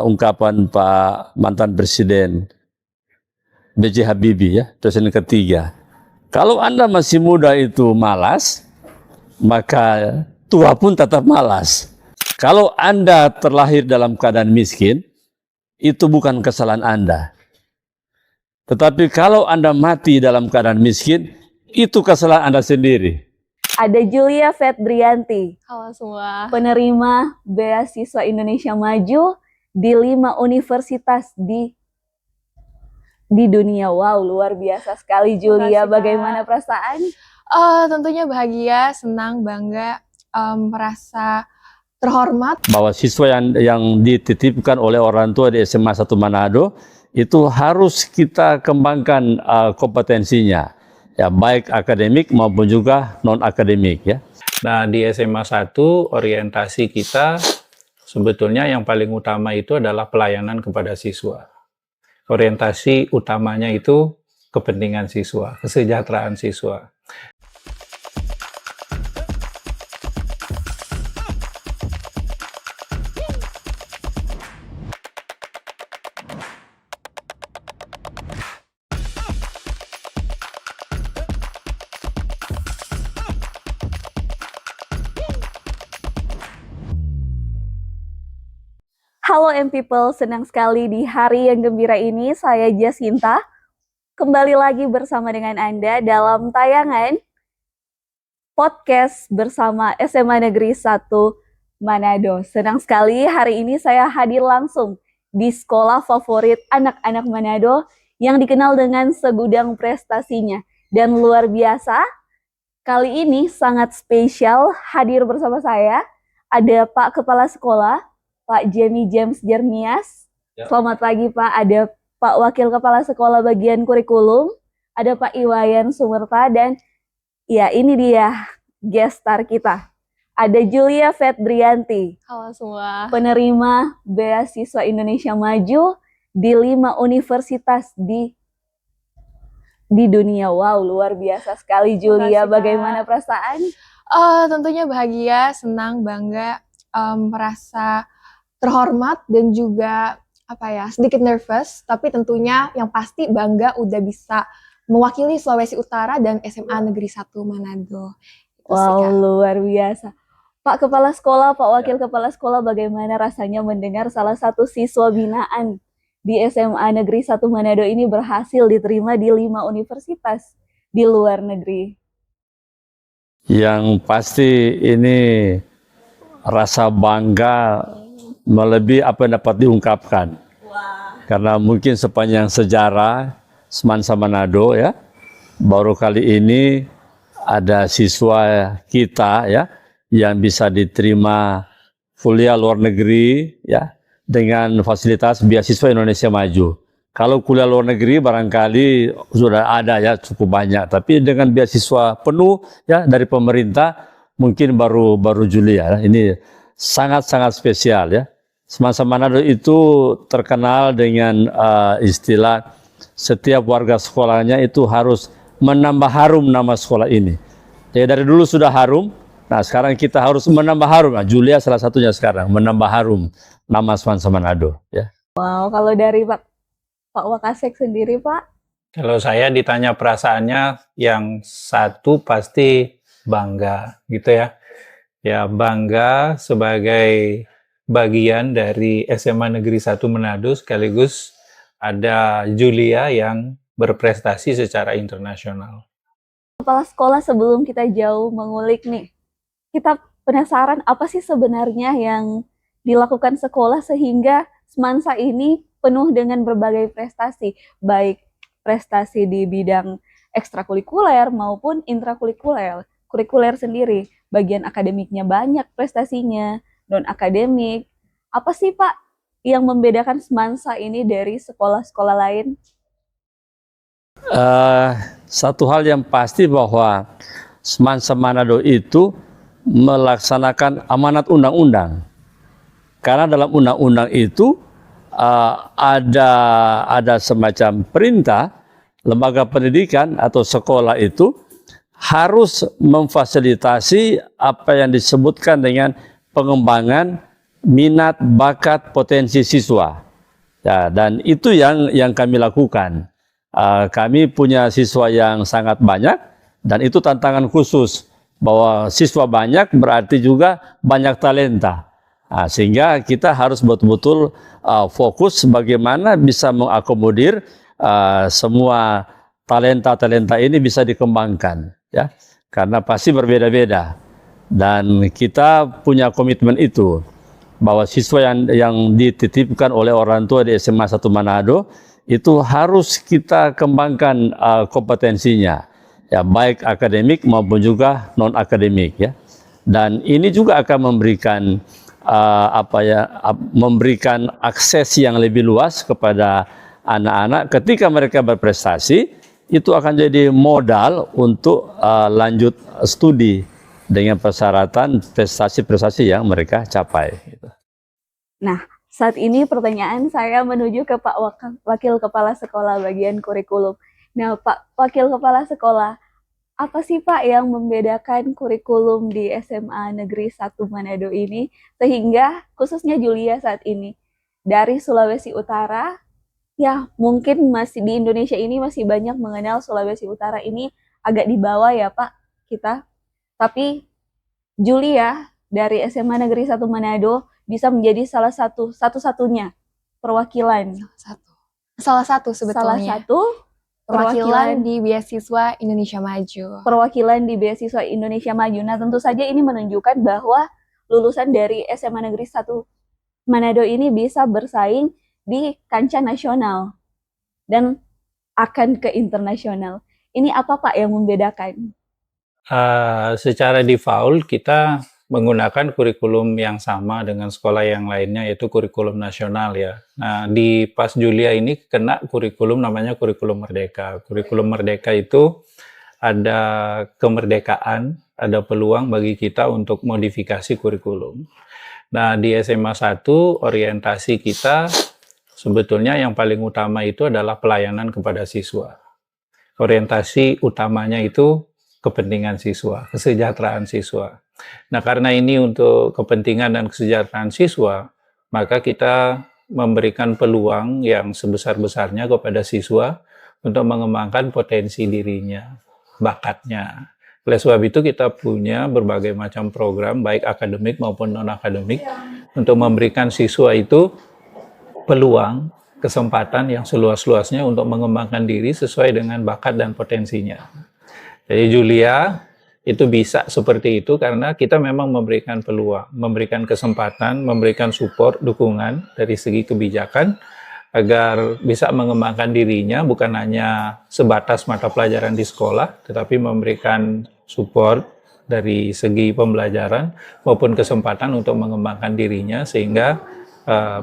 ungkapan Pak mantan Presiden B.J. Habibie, ya, Presiden ketiga. Kalau Anda masih muda itu malas, maka tua pun tetap malas. Kalau Anda terlahir dalam keadaan miskin, itu bukan kesalahan Anda. Tetapi kalau Anda mati dalam keadaan miskin, itu kesalahan Anda sendiri. Ada Julia Fetrianti. Halo semua. Penerima beasiswa Indonesia Maju di 5 universitas di dunia. Wow, luar biasa sekali Julia. Makasih, bagaimana Kak. perasaan? Tentunya bahagia, senang, bangga, merasa terhormat. Bahwa siswa yang dititipkan oleh orang tua di SMA 1 Manado itu harus kita kembangkan kompetensinya, ya, baik akademik maupun juga non akademik, ya. Nah, di SMA 1 orientasi kita sebetulnya yang paling utama itu adalah pelayanan kepada siswa. Orientasi utamanya itu kepentingan siswa, kesejahteraan siswa. Halo M-People, senang sekali di hari yang gembira ini saya Jacinta kembali lagi bersama dengan Anda dalam tayangan podcast bersama SMA Negeri 1 Manado. Senang sekali hari ini saya hadir langsung di sekolah favorit anak-anak Manado yang dikenal dengan segudang prestasinya. Dan luar biasa, kali ini sangat spesial hadir bersama saya ada Pak Kepala Sekolah, Pak Jamie James Jernias. Ya. Selamat pagi Pak. Ada Pak Wakil Kepala Sekolah Bagian Kurikulum, ada Pak Iwayan Sumerta, dan ya ini dia guest star kita. Ada Julia Fetrianti, Halo semua. penerima beasiswa Indonesia Maju di 5 universitas di dunia. Wow, luar biasa sekali Julia. Makasih, Kak. Bagaimana perasaan? Tentunya bahagia, senang, bangga, merasa terhormat dan juga sedikit nervous, tapi tentunya yang pasti bangga udah bisa mewakili Sulawesi Utara dan SMA Negeri 1 Manado. Itu sih, Wow, Kak. luar biasa. Pak Kepala Sekolah, Pak Wakil Kepala Sekolah, bagaimana rasanya mendengar salah satu siswa binaan di SMA Negeri 1 Manado ini berhasil diterima di 5 universitas di luar negeri? Yang pasti ini rasa bangga melebihi apa yang dapat diungkapkan. Karena mungkin sepanjang sejarah Semansa Manado, ya, baru kali ini ada siswa kita, ya, yang bisa diterima kuliah luar negeri, ya, dengan fasilitas beasiswa Indonesia Maju. Kalau kuliah luar negeri barangkali sudah ada, ya, cukup banyak, tapi dengan beasiswa penuh, ya, dari pemerintah mungkin baru Julia, ya. Ini sangat-sangat spesial, ya. Semansa Manado itu terkenal dengan istilah setiap warga sekolahnya itu harus menambah harum nama sekolah ini. Jadi dari dulu sudah harum, nah sekarang kita harus menambah harum. Nah, Julia salah satunya sekarang menambah harum nama Semansa Manado, ya. Wow, kalau dari Pak Wakasek sendiri Pak? Kalau saya ditanya perasaannya, yang satu pasti bangga, gitu ya. Ya, bangga sebagai bagian dari SMA Negeri 1 Manado, sekaligus ada Julia yang berprestasi secara internasional. Kepala sekolah, sebelum kita jauh mengulik nih, kita penasaran apa sih sebenarnya yang dilakukan sekolah sehingga Semansa ini penuh dengan berbagai prestasi, baik prestasi di bidang ekstrakurikuler maupun intrakurikuler. Kurikuler sendiri, bagian akademiknya banyak prestasinya, non-akademik. Apa sih Pak yang membedakan Semansa ini dari sekolah-sekolah lain? Satu hal yang pasti bahwa Semansa Manado itu melaksanakan amanat undang-undang. Karena dalam undang-undang itu ada semacam perintah lembaga pendidikan atau sekolah itu harus memfasilitasi apa yang disebutkan dengan pengembangan minat, bakat, potensi siswa. Ya, dan itu yang kami lakukan. Kami punya siswa yang sangat banyak, dan itu tantangan khusus. Bahwa siswa banyak berarti juga banyak talenta. Sehingga kita harus betul-betul fokus bagaimana bisa mengakomodir semua talenta-talenta ini bisa dikembangkan, ya, karena pasti berbeda-beda. Dan kita punya komitmen itu, bahwa siswa yang dititipkan oleh orang tua di SMA 1 Manado itu harus kita kembangkan kompetensinya, ya, baik akademik maupun juga non akademik, ya. Dan ini juga akan memberikan memberikan akses yang lebih luas kepada anak-anak. Ketika mereka berprestasi, itu akan jadi modal untuk lanjut studi dengan persyaratan prestasi-prestasi yang mereka capai. Nah, saat ini pertanyaan saya menuju ke Pak Wakil Kepala Sekolah bagian kurikulum. Nah, Pak Wakil Kepala Sekolah, apa sih Pak yang membedakan kurikulum di SMA Negeri 1 Manado ini, sehingga khususnya Julia saat ini dari Sulawesi Utara, ya mungkin masih di Indonesia ini masih banyak mengenal Sulawesi Utara ini agak di bawah ya Pak kita, tapi Julia dari SMA Negeri 1 Manado bisa menjadi satu-satunya perwakilan. Salah satu sebetulnya. Salah satu perwakilan di Beasiswa Indonesia Maju. Perwakilan di Beasiswa Indonesia Maju. Nah, tentu saja ini menunjukkan bahwa lulusan dari SMA Negeri 1 Manado ini bisa bersaing di kancah nasional dan akan ke internasional. Ini apa Pak yang membedakan? Secara default kita menggunakan kurikulum yang sama dengan sekolah yang lainnya, yaitu kurikulum nasional, ya. Nah, di PAS Julia ini kena kurikulum namanya kurikulum merdeka. Kurikulum merdeka itu ada kemerdekaan, ada peluang bagi kita untuk modifikasi kurikulum. Nah, di SMA 1 orientasi kita sebetulnya yang paling utama itu adalah pelayanan kepada siswa. Orientasi utamanya itu kepentingan siswa, kesejahteraan siswa. Nah, karena ini untuk kepentingan dan kesejahteraan siswa, maka kita memberikan peluang yang sebesar-besarnya kepada siswa untuk mengembangkan potensi dirinya, bakatnya. Oleh sebab itu kita punya berbagai macam program, baik akademik maupun non-akademik, untuk memberikan siswa itu peluang, kesempatan yang seluas-luasnya untuk mengembangkan diri sesuai dengan bakat dan potensinya. Jadi Julia itu bisa seperti itu karena kita memang memberikan peluang, memberikan kesempatan, memberikan support, dukungan dari segi kebijakan agar bisa mengembangkan dirinya bukan hanya sebatas mata pelajaran di sekolah, tetapi memberikan support dari segi pembelajaran maupun kesempatan untuk mengembangkan dirinya sehingga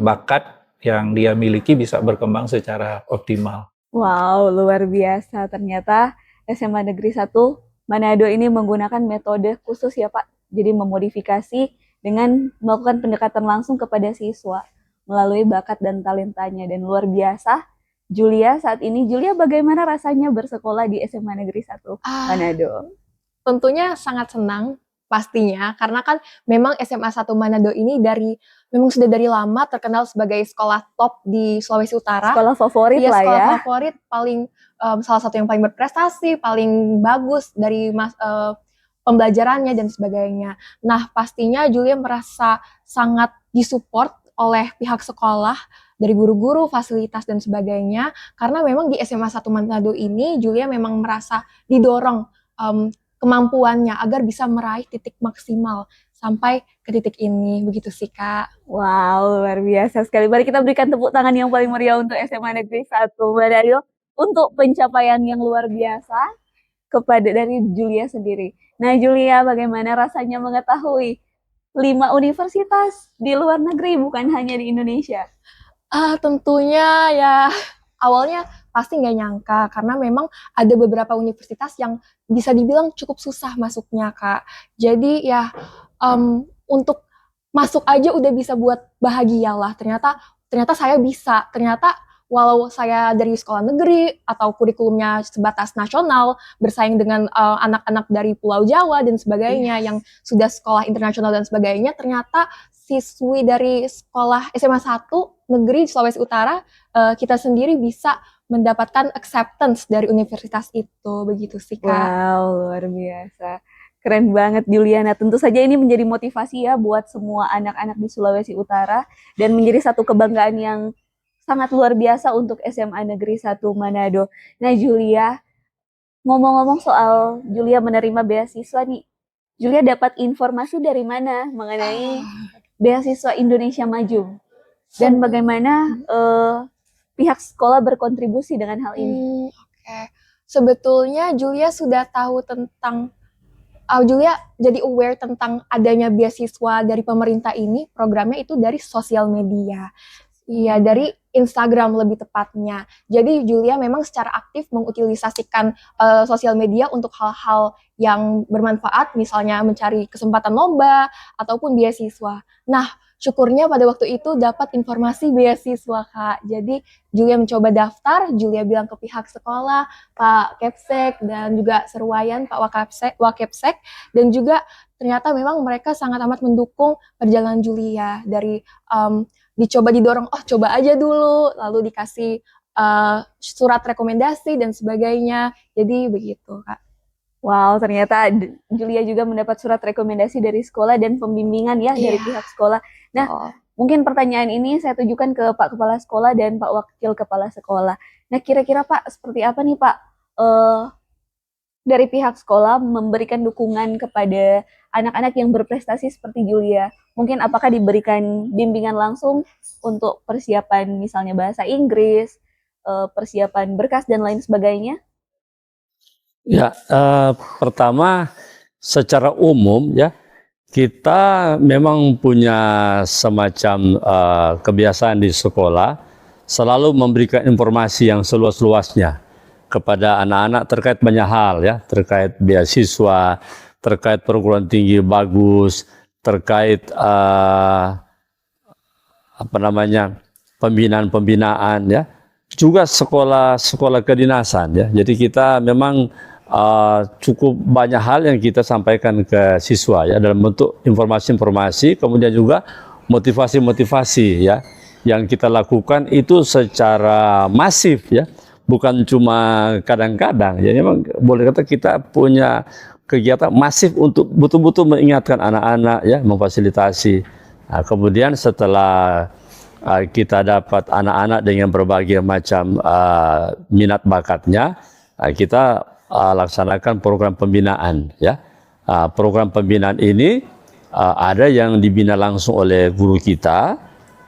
bakat yang dia miliki bisa berkembang secara optimal. Wow, luar biasa. Ternyata SMA Negeri 1 Manado ini menggunakan metode khusus ya Pak. Jadi memodifikasi dengan melakukan pendekatan langsung kepada siswa melalui bakat dan talentanya. Dan luar biasa, Julia saat ini. Julia, bagaimana rasanya bersekolah di SMA Negeri 1 Manado? Tentunya sangat senang pastinya, karena kan memang SMA 1 Manado ini memang sudah dari lama terkenal sebagai sekolah top di Sulawesi Utara. Sekolah favorit ya, lah sekolah ya. Favorit, paling salah satu yang paling berprestasi, paling bagus dari pembelajarannya dan sebagainya. Nah, pastinya Julia merasa sangat disupport oleh pihak sekolah, dari guru-guru, fasilitas dan sebagainya, karena memang di SMA 1 Manado ini Julia memang merasa didorong kemampuannya agar bisa meraih titik maksimal sampai ke titik ini. Begitu sih Kak. Wow, luar biasa sekali. Mari kita berikan tepuk tangan yang paling meriah untuk SMA Negeri 1 Manado untuk pencapaian yang luar biasa kepada dari Julia sendiri. Nah Julia, bagaimana rasanya mengetahui 5 universitas di luar negeri, bukan hanya di Indonesia? Tentunya ya awalnya pasti nggak nyangka, karena memang ada beberapa universitas yang bisa dibilang cukup susah masuknya Kak. Jadi ya untuk masuk aja udah bisa buat bahagia lah. Ternyata saya bisa. Ternyata walau saya dari sekolah negeri atau kurikulumnya sebatas nasional, bersaing dengan anak-anak dari Pulau Jawa dan sebagainya yang sudah sekolah internasional dan sebagainya, ternyata siswi dari sekolah SMA 1 negeri di Sulawesi Utara, kita sendiri bisa mendapatkan acceptance dari universitas itu, begitu sih Kak. Wow, luar biasa. Keren banget Juliana. Tentu saja ini menjadi motivasi ya buat semua anak-anak di Sulawesi Utara dan menjadi satu kebanggaan yang sangat luar biasa untuk SMA Negeri 1 Manado. Nah Julia, ngomong-ngomong soal Julia menerima beasiswa nih, Julia dapat informasi dari mana mengenai beasiswa Indonesia Maju? Dan bagaimana pihak sekolah berkontribusi dengan hal ini? Oke. Sebetulnya Julia sudah tahu tentang Julia jadi aware tentang adanya beasiswa dari pemerintah ini, programnya itu dari sosial media. Iya, dari Instagram lebih tepatnya. Jadi Julia memang secara aktif mengutilisasikan sosial media untuk hal-hal yang bermanfaat, misalnya mencari kesempatan lomba ataupun beasiswa. Nah, syukurnya pada waktu itu dapat informasi beasiswa, Kak. Jadi Julia mencoba daftar, Julia bilang ke pihak sekolah, Pak Kepsek dan juga Serwayan, Pak Wakepsek, dan juga ternyata memang mereka sangat amat mendukung perjalanan Julia dari dicoba didorong, oh coba aja dulu, lalu dikasih surat rekomendasi dan sebagainya. Jadi begitu, Kak. Wow, ternyata Julia juga mendapat surat rekomendasi dari sekolah dan pembimbingan ya dari pihak sekolah. Nah, mungkin pertanyaan ini saya tujukan ke Pak Kepala Sekolah dan Pak Wakil Kepala Sekolah. Nah, kira-kira Pak, seperti apa nih Pak dari pihak sekolah memberikan dukungan kepada anak-anak yang berprestasi seperti Julia? Mungkin apakah diberikan bimbingan langsung untuk persiapan misalnya bahasa Inggris, persiapan berkas dan lain sebagainya? Ya, pertama secara umum ya kita memang punya semacam kebiasaan di sekolah selalu memberikan informasi yang seluas-luasnya kepada anak-anak terkait banyak hal ya, terkait beasiswa, terkait perguruan tinggi bagus, terkait pembinaan-pembinaan ya, juga sekolah-sekolah kedinasan ya. Jadi kita memang cukup banyak hal yang kita sampaikan ke siswa ya dalam bentuk informasi-informasi, kemudian juga motivasi-motivasi ya yang kita lakukan itu secara masif ya, bukan cuma kadang-kadang ya. Memang boleh kata kita punya kegiatan masif untuk betul-betul mengingatkan anak-anak ya, memfasilitasi. Nah, kemudian setelah kita dapat anak-anak dengan berbagai macam minat bakatnya, kita laksanakan program pembinaan ya. Program pembinaan ini ada yang dibina langsung oleh guru kita,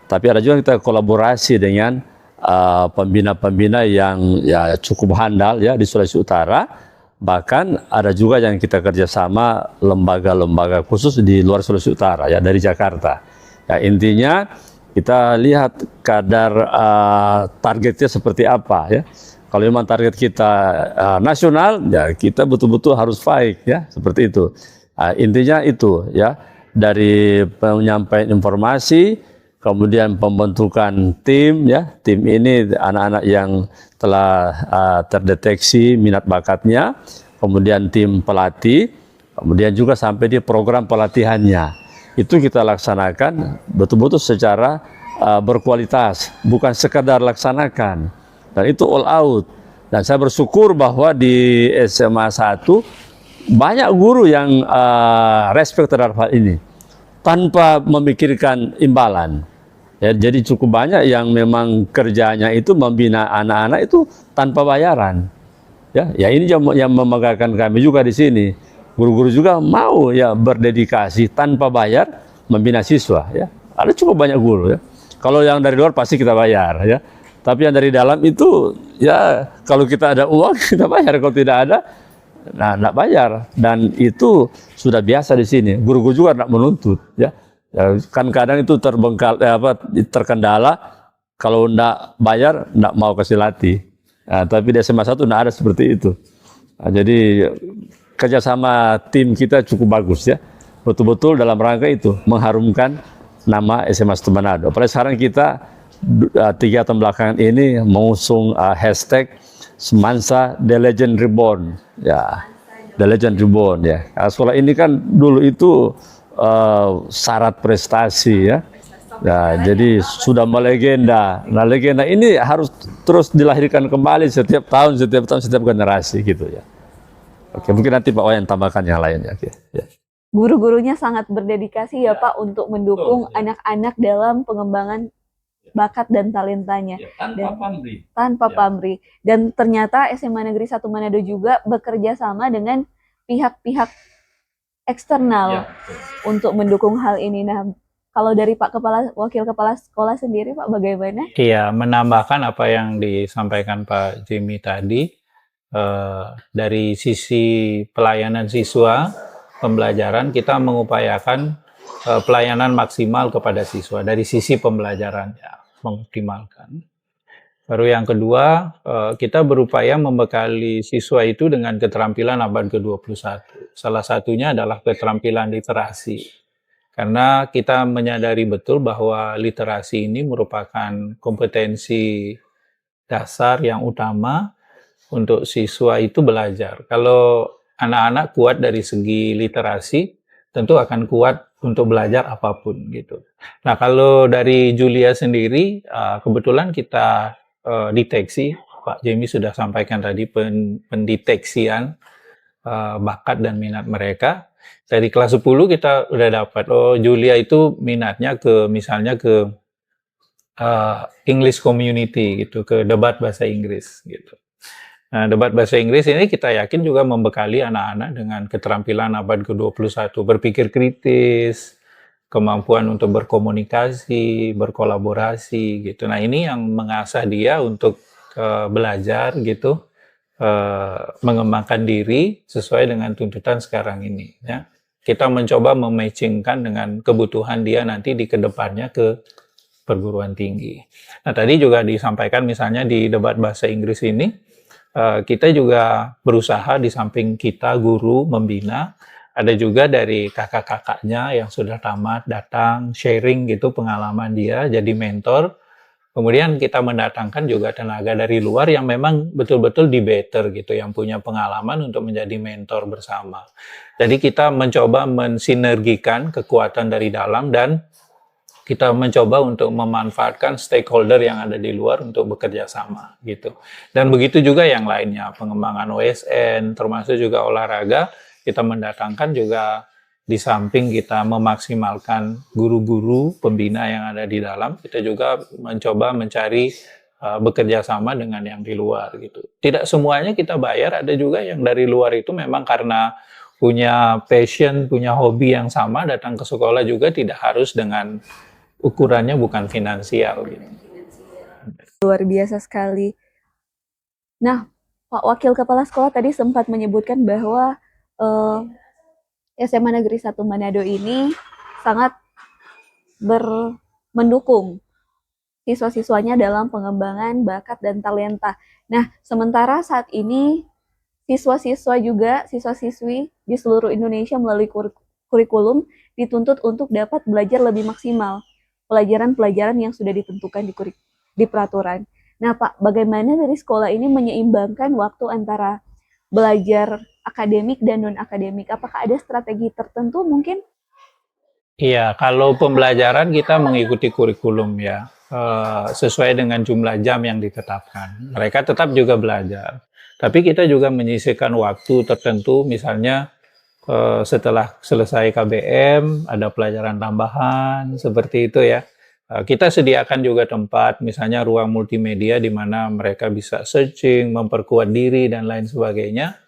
tapi ada juga kita kolaborasi dengan pembina-pembina yang ya cukup handal ya di Sulawesi Utara. Bahkan ada juga yang kita kerjasama lembaga-lembaga khusus di luar Sulawesi Utara ya, dari Jakarta. Ya, intinya kita lihat kadar targetnya seperti apa ya. Kalau memang target kita nasional, ya kita betul-betul harus fight ya, seperti itu. Intinya itu ya, dari penyampaian informasi, kemudian pembentukan tim ya. Tim ini anak-anak yang telah terdeteksi minat bakatnya, kemudian tim pelatih, kemudian juga sampai di program pelatihannya. Itu kita laksanakan betul-betul secara berkualitas, bukan sekadar laksanakan. Dan itu all out. Dan saya bersyukur bahwa di SMA 1 banyak guru yang respect terhadap hal ini tanpa memikirkan imbalan. Ya, jadi cukup banyak yang memang kerjanya itu membina anak-anak itu tanpa bayaran. Ya ini yang membanggakan kami juga di sini. Guru-guru juga mau ya berdedikasi tanpa bayar membina siswa. Ya, ada cukup banyak guru. Ya. Kalau yang dari luar pasti kita bayar. Ya. Tapi yang dari dalam itu, ya kalau kita ada uang kita bayar, kalau tidak ada, nah tidak bayar. Dan itu sudah biasa di sini. Guru-guru juga tidak menuntut, ya. Ya kan kadang itu terkendala kalau tidak bayar, tidak mau kasih latih. Nah, tapi di SMA 1 tidak ada seperti itu. Nah, jadi kerjasama tim kita cukup bagus ya. Betul-betul dalam rangka itu mengharumkan nama SMA 1 Manado. Apalagi sekarang kita 3 tahun belakangan ini mengusung hashtag Semansa The Legend Reborn ya, The Legend Reborn ya. Sekolah ini kan dulu itu syarat prestasi ya. Nah, jadi sudah melegenda. Nah, legenda ini harus terus dilahirkan kembali setiap tahun, setiap generasi gitu ya. Oke, mungkin nanti Pak Wayan tambahkan yang lainnya. Oke, ya. Guru-gurunya sangat berdedikasi ya Pak untuk mendukung anak-anak dalam pengembangan bakat dan talentanya. Tanpa pamrih. Tanpa Ya. pamrih. Dan ternyata SMA Negeri 1 Manado juga bekerja sama dengan pihak-pihak eksternal untuk mendukung hal ini. Nah, kalau dari Wakil Kepala Sekolah sendiri Pak bagaimana? Iya, menambahkan apa yang disampaikan Pak Jimmy tadi, dari sisi pelayanan siswa, pembelajaran, kita mengupayakan pelayanan maksimal kepada siswa dari sisi pembelajaran, ya, mengoptimalkan. Baru yang kedua, kita berupaya membekali siswa itu dengan keterampilan abad ke-21. Salah satunya adalah keterampilan literasi. Karena kita menyadari betul bahwa literasi ini merupakan kompetensi dasar yang utama untuk siswa itu belajar. Kalau anak-anak kuat dari segi literasi, tentu akan kuat untuk belajar apapun gitu. Nah, kalau dari Julia sendiri, kebetulan kita deteksi, Pak Jamie sudah sampaikan tadi pendeteksian bakat dan minat mereka. Dari kelas 10 kita udah dapat, oh Julia itu minatnya ke misalnya ke English community gitu, ke debat bahasa Inggris gitu. Nah, debat bahasa Inggris ini kita yakin juga membekali anak-anak dengan keterampilan abad ke-21, berpikir kritis, kemampuan untuk berkomunikasi, berkolaborasi gitu. Nah, ini yang mengasah dia untuk belajar gitu, mengembangkan diri sesuai dengan tuntutan sekarang ini ya. Kita mencoba mematchingkan dengan kebutuhan dia nanti di kedepannya ke perguruan tinggi. Nah, tadi juga disampaikan misalnya di debat bahasa Inggris ini, kita juga berusaha di samping kita guru membina, ada juga dari kakak-kakaknya yang sudah tamat datang sharing gitu pengalaman dia jadi mentor. Kemudian kita mendatangkan juga tenaga dari luar yang memang betul-betul debater gitu, yang punya pengalaman untuk menjadi mentor bersama. Jadi kita mencoba mensinergikan kekuatan dari dalam dan kita mencoba untuk memanfaatkan stakeholder yang ada di luar untuk bekerja sama gitu. Dan begitu juga yang lainnya, pengembangan OSN, termasuk juga olahraga, kita mendatangkan juga di samping kita memaksimalkan guru-guru pembina yang ada di dalam, kita juga mencoba mencari bekerja sama dengan yang di luar gitu. Tidak semuanya kita bayar, ada juga yang dari luar itu memang karena punya passion, punya hobi yang sama, datang ke sekolah juga tidak harus dengan ukurannya bukan finansial gitu. Luar biasa sekali. Nah, Pak Wakil Kepala Sekolah tadi sempat menyebutkan bahwa SMA Negeri 1 Manado ini sangat mendukung siswa-siswanya dalam pengembangan bakat dan talenta. Nah, sementara saat ini siswa-siswa juga, siswa-siswi di seluruh Indonesia melalui kurikulum dituntut untuk dapat belajar lebih maksimal pelajaran-pelajaran yang sudah ditentukan di peraturan. Nah, Pak, bagaimana dari sekolah ini menyeimbangkan waktu antara belajar akademik dan non-akademik? Apakah ada strategi tertentu mungkin? Iya, kalau pembelajaran kita mengikuti kurikulum ya, sesuai dengan jumlah jam yang ditetapkan. Mereka tetap juga belajar. Tapi kita juga menyisihkan waktu tertentu, misalnya setelah selesai KBM, ada pelajaran tambahan, seperti itu ya. Kita sediakan juga tempat, misalnya ruang multimedia di mana mereka bisa searching, memperkuat diri, dan lain sebagainya.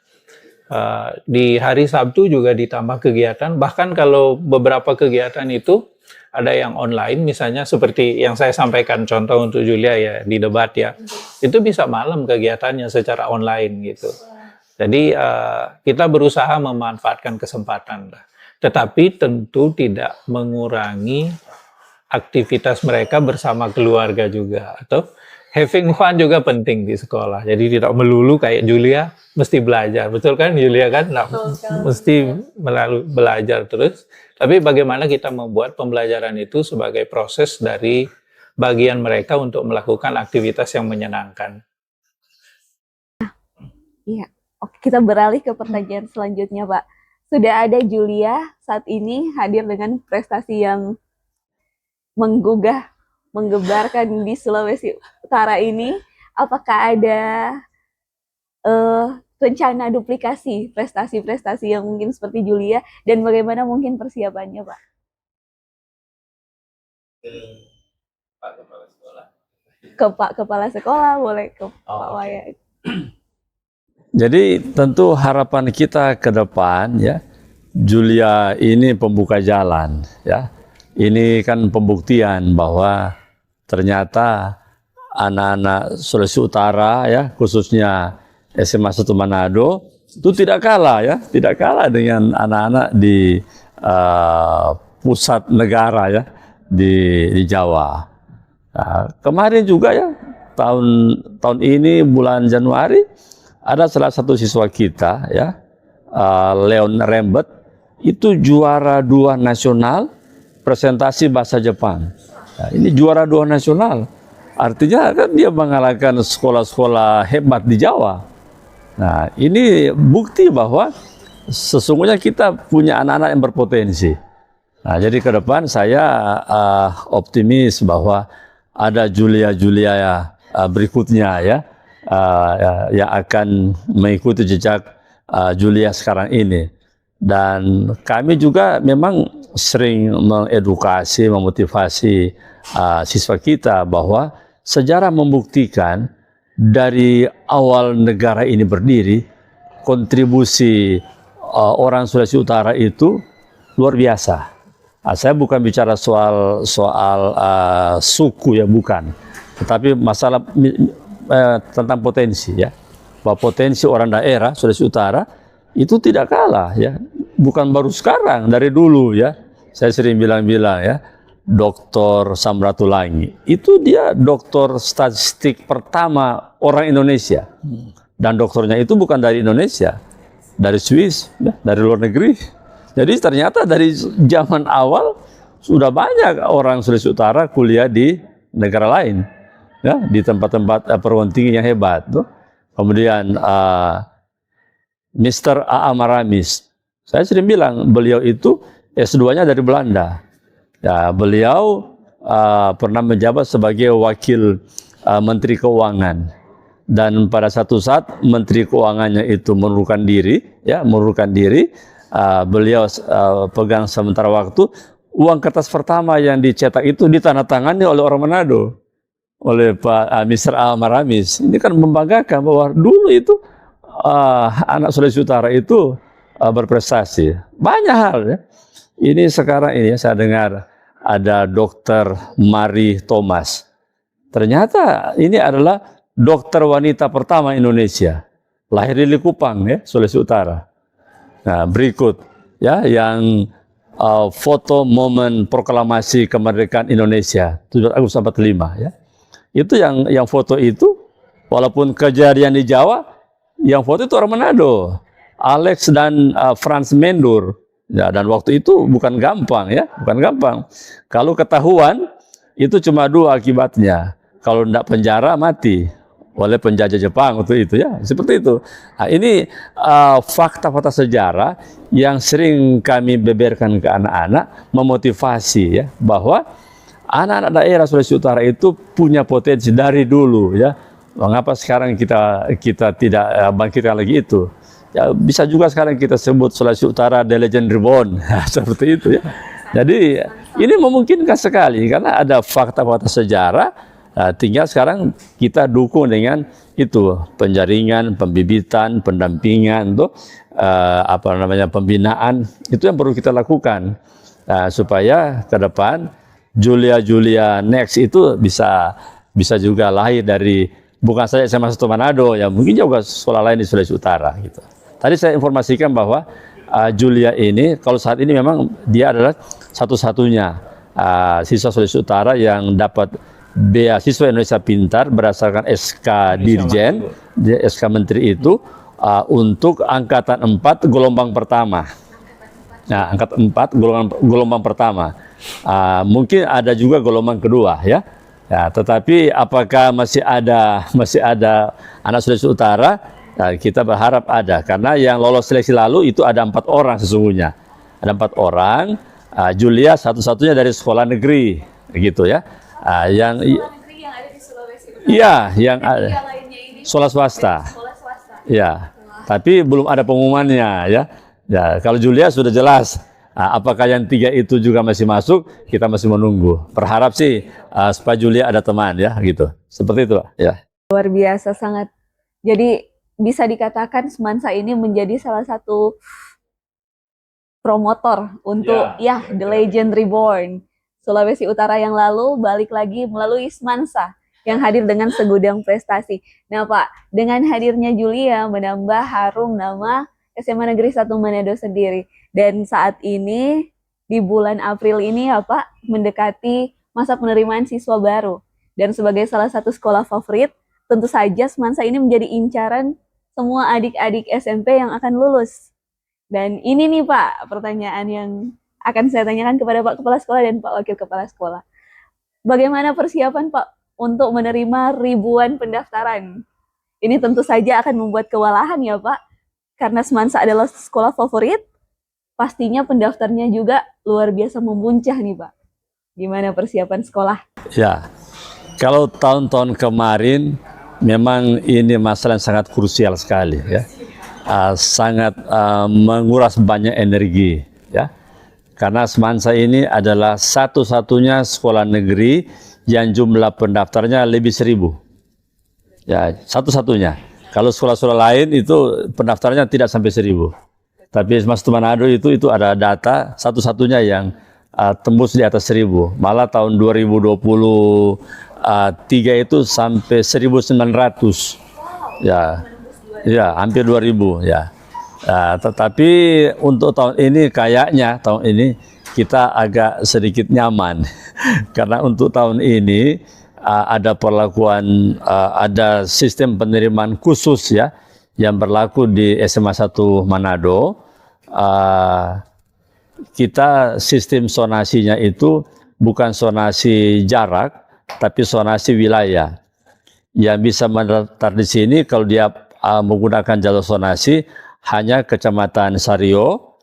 Di hari Sabtu juga ditambah kegiatan, bahkan kalau beberapa kegiatan itu ada yang online, misalnya seperti yang saya sampaikan contoh untuk Julia ya, di debat ya, itu bisa malam kegiatannya secara online gitu. Jadi kita berusaha memanfaatkan kesempatan, tetapi tentu tidak mengurangi aktivitas mereka bersama keluarga juga, atau having fun juga penting di sekolah. Jadi tidak melulu kayak Julia mesti belajar, betul kan Julia kan? Nah, mesti belajar terus. Tapi bagaimana kita membuat pembelajaran itu sebagai proses dari bagian mereka untuk melakukan aktivitas yang menyenangkan. Iya. Oke, kita beralih ke pertanyaan selanjutnya, Pak. sudah ada Julia saat ini hadir dengan prestasi yang menggugah, menggebarkan di Sulawesi Utara ini. Apakah ada rencana duplikasi prestasi-prestasi yang mungkin seperti Julia, dan bagaimana mungkin persiapannya, Pak? Ke Pak Kepala Sekolah, boleh ke Pak Waya. Jadi tentu harapan kita ke depan ya, Julia ini pembuka jalan ya. Ini kan pembuktian bahwa ternyata anak-anak Sulawesi Utara ya, khususnya SMA 1 Manado itu tidak kalah ya, tidak kalah dengan anak-anak di pusat negara ya, di Jawa. Nah, kemarin juga ya, tahun ini bulan Januari ada salah satu siswa kita ya, Leon Rembet, itu juara 2 nasional presentasi bahasa Jepang. Nah, ini juara 2 nasional, artinya kan dia mengalahkan sekolah-sekolah hebat di Jawa. Nah, ini bukti bahwa sesungguhnya kita punya anak-anak yang berpotensi. Nah, jadi ke depan saya optimis bahwa ada Julia berikutnya ya, yang akan mengikuti jejak Julia sekarang ini. Dan kami juga memang sering mengedukasi, memotivasi siswa kita bahwa sejarah membuktikan dari awal negara ini berdiri, kontribusi orang Sulawesi Utara itu luar biasa. Saya bukan bicara soal suku ya, bukan, tetapi masalah tentang potensi ya, bahwa potensi orang daerah Sulawesi Utara itu tidak kalah ya, bukan baru sekarang, dari dulu ya. Saya sering bilang ya, Dr. Samratulangi itu dia doktor statistik pertama orang Indonesia, dan doktornya itu bukan dari Indonesia, dari Swiss ya, dari luar negeri. Jadi ternyata dari zaman awal sudah banyak orang Sulawesi Utara kuliah di negara lain, ya, di tempat-tempat perguruan tinggi yang hebat. Tuh. Kemudian Mr. A.A. Maramis, saya sering bilang beliau itu S2-nya dari Belanda. Ya, beliau pernah menjabat sebagai wakil Menteri Keuangan, dan pada satu saat Menteri Keuangannya itu mengundurkan diri, ya, beliau pegang sementara waktu. Uang kertas pertama yang dicetak itu ditandatangani oleh orang Manado, oleh Pak Mr. A. Maramis. Ini kan membanggakan bahwa dulu itu anak Sulawesi Utara itu berprestasi. Banyak hal ya. Ini sekarang ini saya dengar ada Dokter Mari Thomas. Ternyata ini adalah dokter wanita pertama Indonesia. Lahir di Likupang ya, Sulawesi Utara. Nah, berikut ya yang foto momen proklamasi kemerdekaan Indonesia 7 Agustus 45 ya. Itu yang foto itu, walaupun kejadian di Jawa, yang foto itu orang Manado, Alex dan Franz Mendur. Ya, dan waktu itu bukan gampang ya, bukan gampang. Kalau ketahuan itu cuma 2 akibatnya. Kalau tidak penjara, mati oleh penjajah Jepang waktu itu ya, seperti itu. Nah, ini fakta-fakta sejarah yang sering kami beberkan ke anak-anak, memotivasi ya, bahwa anak-anak daerah Sulawesi Utara itu punya potensi dari dulu ya. Mengapa sekarang kita tidak bangkitkan lagi itu? Ya, bisa juga sekarang kita sebut Sulawesi Utara The Legend Reborn, seperti itu ya. Jadi ini memungkinkan sekali karena ada fakta-fakta sejarah. Tinggal sekarang kita dukung dengan itu penjaringan, pembibitan, pendampingan, tuh pembinaan, itu yang perlu kita lakukan supaya ke depan Julia next itu bisa juga lahir dari bukan saja SMA 1 Manado ya, mungkin juga sekolah lain di Sulawesi Utara gitu. Tadi saya informasikan bahwa Julia ini kalau saat ini memang dia adalah satu-satunya siswa Sulawesi Utara yang dapat beasiswa Indonesia Pintar berdasarkan SK Dirjen, SK Menteri itu untuk angkatan 4 gelombang pertama. Nah, angkatan 4 gelombang pertama. Mungkin ada juga gelombang kedua ya. Ya, tetapi apakah masih ada anak Sulawesi Utara Nah, kita berharap ada, karena yang lolos seleksi lalu itu ada 4 orang sesungguhnya. Ada 4 orang, Julia satu-satunya dari sekolah negeri, gitu ya. Yang negeri yang ada di Sulawesi Utara. iya, yang Yang lainnya ini sekolah swasta. sekolah swasta. Ya, tapi belum ada pengumumannya ya. Ya, kalau Julia sudah jelas. Apakah yang 3 itu juga masih masuk? Kita masih menunggu. Berharap sih supaya Julia ada teman ya, gitu. Seperti itu, ya. Luar biasa sangat. Jadi bisa dikatakan Semansa ini menjadi salah satu promotor untuk The Legend Reborn. Sulawesi Utara yang lalu balik lagi melalui Semansa yang hadir dengan segudang prestasi. Nah Pak, dengan hadirnya Julia menambah harum nama SMA Negeri 1 Manado sendiri. Dan saat ini di bulan April ini ya Pak, mendekati masa penerimaan siswa baru. Dan sebagai salah satu sekolah favorit, tentu saja Semansa ini menjadi incaran semua adik-adik SMP yang akan lulus. Dan ini nih Pak, pertanyaan yang akan saya tanyakan kepada Pak Kepala Sekolah dan Pak Wakil Kepala Sekolah. Bagaimana persiapan Pak untuk menerima ribuan pendaftaran? Ini tentu saja akan membuat kewalahan ya Pak, karena Semansa adalah sekolah favorit, pastinya pendaftarnya juga luar biasa memuncah nih Pak. Gimana persiapan sekolah? Ya, kalau tahun-tahun kemarin memang ini masalah yang sangat krusial sekali ya. Sangat menguras banyak energi ya. Karena Semansa ini adalah satu-satunya sekolah negeri yang jumlah pendaftarnya lebih 1.000. Ya, satu-satunya. Kalau sekolah-sekolah lain itu pendaftarnya tidak sampai 1.000. Tapi Mas Manado itu ada data satu-satunya yang tembus di atas 1.000. Malah tahun 2023 itu sampai 1.900. Ya, hampir 2.000 ya. Tetapi untuk tahun ini kayaknya kita agak sedikit nyaman karena untuk tahun ini ada perlakuan, ada sistem penerimaan khusus ya yang berlaku di SMA 1 Manado. Kita sistem zonasinya itu bukan zonasi jarak, tapi zonasi wilayah. Yang bisa mendaftar di sini kalau dia menggunakan jalur zonasi hanya Kecamatan Sario,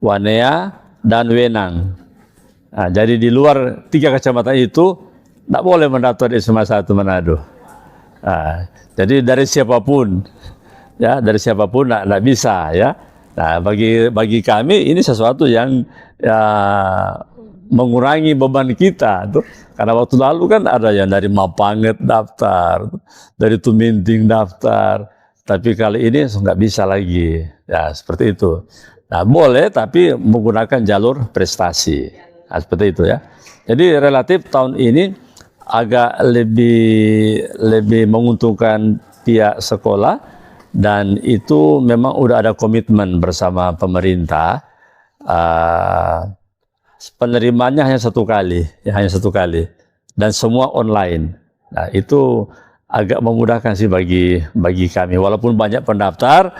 Wanea, dan Wenang. Nah, jadi di luar 3 kecamatan itu tidak boleh mendaftar di SMA 1 Manado. Nah, jadi dari siapapun, ya dari siapapun tidak bisa ya. Nah, bagi kami ini sesuatu yang ya, mengurangi beban kita tuh. Karena waktu lalu kan ada yang dari Mapanget daftar, dari Tuminting daftar, tapi kali ini nggak bisa lagi. Ya seperti itu. Nah boleh tapi menggunakan jalur prestasi. Nah, seperti itu ya. Jadi relatif tahun ini agak lebih menguntungkan pihak sekolah, dan itu memang udah ada komitmen bersama pemerintah. Penerimanya hanya satu kali, dan semua online. Nah itu agak memudahkan sih bagi kami. Walaupun banyak pendaftar,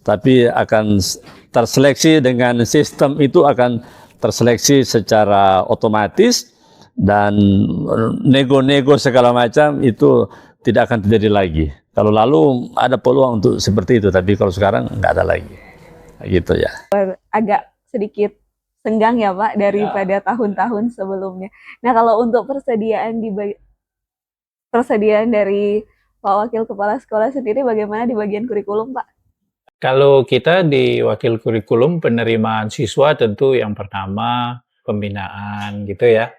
tapi akan terseleksi dengan sistem itu, akan terseleksi secara otomatis, dan nego-nego segala macam itu tidak akan terjadi lagi. Kalau lalu ada peluang untuk seperti itu, tapi kalau sekarang nggak ada lagi. Gitu ya. Agak sedikit senggang ya Pak daripada tahun-tahun sebelumnya. Nah kalau untuk persediaan dari Pak Wakil Kepala Sekolah sendiri bagaimana di bagian kurikulum Pak? Kalau kita di wakil kurikulum penerimaan siswa tentu yang pertama pembinaan gitu ya.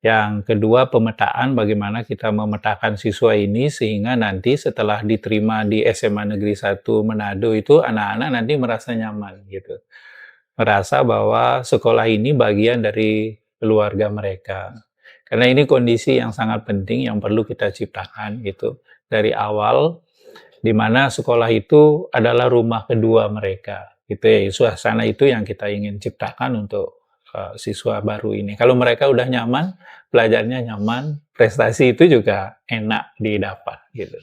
Yang kedua pemetaan, bagaimana kita memetakan siswa ini sehingga nanti setelah diterima di SMA Negeri 1 Manado itu anak-anak nanti merasa nyaman gitu. Merasa bahwa sekolah ini bagian dari keluarga mereka. Karena ini kondisi yang sangat penting yang perlu kita ciptakan gitu. Dari awal, di mana sekolah itu adalah rumah kedua mereka. Gitu ya, suasana itu yang kita ingin ciptakan untuk siswa baru ini. Kalau mereka udah nyaman, belajarnya nyaman, prestasi itu juga enak didapat gitu.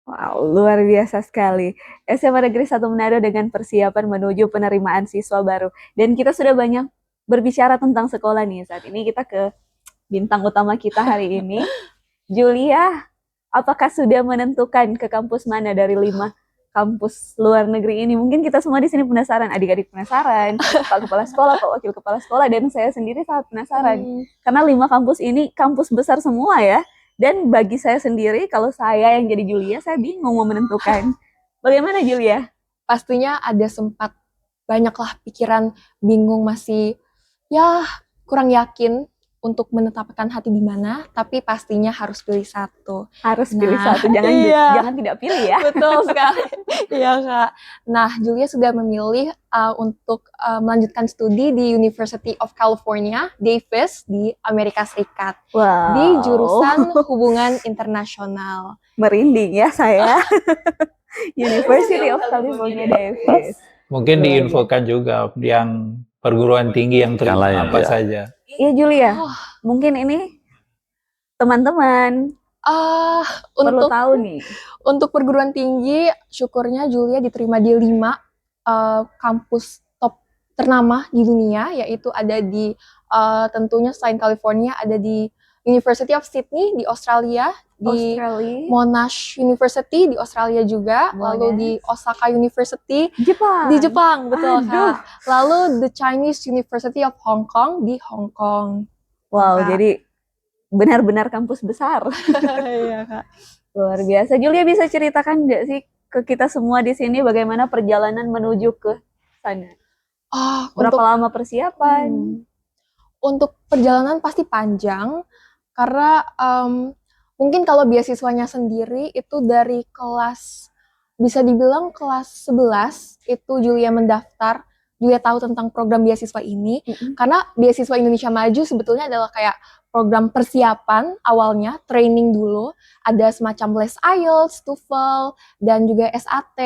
Wow, luar biasa sekali. SMA Negeri 1 Manado dengan persiapan menuju penerimaan siswa baru. Dan kita sudah banyak berbicara tentang sekolah nih. Saat ini kita ke bintang utama kita hari ini. Julia, apakah sudah menentukan ke kampus mana dari 5 kampus luar negeri ini? Mungkin kita semua di sini penasaran, adik-adik penasaran, Pak Kepala Sekolah, Pak Wakil Kepala Sekolah, dan saya sendiri sangat penasaran. Karena 5 kampus ini kampus besar semua ya. Dan bagi saya sendiri, kalau saya yang jadi Julia, saya bingung mau menentukan. Bagaimana Julia? Pastinya ada sempat banyaklah pikiran bingung, masih ya kurang yakin untuk menetapkan hati di mana, tapi pastinya harus pilih satu. Harus pilih Nah, satu, jangan iya. jangan tidak pilih ya. Betul sekali. Iya, Kak. Nah, Julia sudah memilih untuk melanjutkan studi di University of California, Davis di Amerika Serikat Wow. di jurusan Hubungan Internasional. Merinding ya saya. University of California Davis. Mungkin diinfokan juga yang perguruan tinggi yang Yang lain, apa ya. saja. Iya Julia, Oh. mungkin ini teman-teman perlu Untuk tahu nih. Untuk perguruan tinggi, syukurnya Julia diterima di 5 kampus top ternama di dunia, yaitu ada di tentunya selain California, ada di University of Sydney di Australia, di Australia, Monash University di Australia juga, lalu Monash. di Osaka University Jepang. di Jepang, betul Aduh. Kak. Lalu the Chinese University of Hong Kong di Hong Kong. Wow, Kak. jadi benar-benar kampus besar. Iya, Kak. Luar biasa. Julia bisa ceritakan nggak sih ke kita semua di sini bagaimana perjalanan menuju ke sana? Berapa Untuk lama persiapan? Untuk perjalanan pasti panjang, karena mungkin kalau beasiswanya sendiri itu dari kelas, bisa dibilang kelas 11 itu Julia mendaftar, Julia tahu tentang program beasiswa ini, karena beasiswa Indonesia Maju sebetulnya adalah kayak program persiapan awalnya, training dulu, ada semacam les IELTS, TOEFL, dan juga SAT,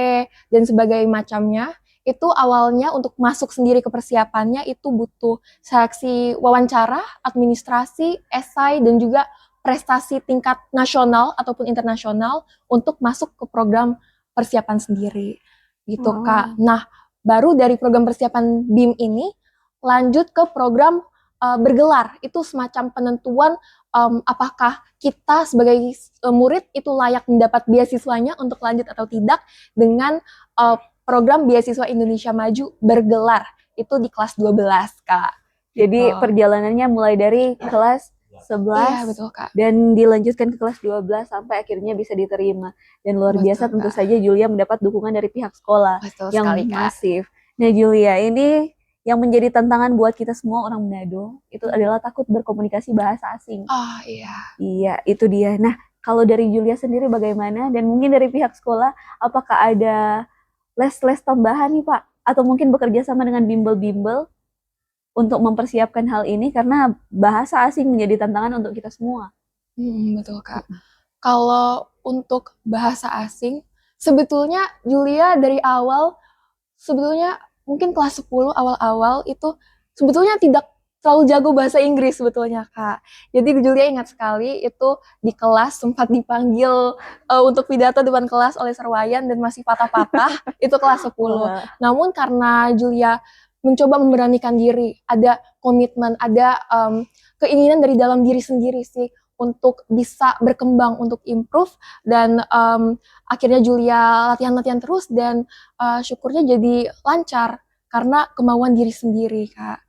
dan sebagainya macamnya. Itu awalnya untuk masuk sendiri ke persiapannya itu butuh seleksi wawancara, administrasi, esai, dan juga prestasi tingkat nasional ataupun internasional untuk masuk ke program persiapan sendiri. Gitu, Oh. Kak. Nah, baru dari program persiapan BIM ini lanjut ke program bergelar. Itu semacam penentuan apakah kita sebagai murid itu layak mendapat beasiswanya untuk lanjut atau tidak dengan program beasiswa Indonesia Maju bergelar. Itu di kelas 12, Kak. Jadi Gitu. perjalanannya mulai dari kelas 11 Iya, betul, Kak. dan dilanjutkan ke kelas 12 sampai akhirnya bisa diterima. Dan luar Betul, biasa tentu Kak. saja Julia mendapat dukungan dari pihak sekolah Betul yang sekali, Kak. masif. Nah Julia, ini yang menjadi tantangan buat kita semua orang Manado itu adalah takut berkomunikasi bahasa asing. Oh, iya. Iya, itu dia. Nah, kalau dari Julia sendiri bagaimana? Dan mungkin dari pihak sekolah, apakah ada les-les tambahan nih Pak? Atau mungkin bekerja sama dengan bimbel-bimbel untuk mempersiapkan hal ini? Karena bahasa asing menjadi tantangan untuk kita semua. Betul, Kak. Kalau untuk bahasa asing, sebetulnya Julia dari awal, sebetulnya mungkin kelas 10 awal-awal itu sebetulnya tidak terlalu jago bahasa Inggris sebetulnya, Kak. Jadi Julia ingat sekali itu di kelas sempat dipanggil untuk pidato depan kelas oleh Serwayan dan masih patah-patah, itu kelas 10. Wah, Namun karena Julia mencoba memberanikan diri, ada komitmen, ada keinginan dari dalam diri sendiri sih untuk bisa berkembang, untuk improve, dan akhirnya Julia latihan-latihan terus dan syukurnya jadi lancar karena kemauan diri sendiri, Kak.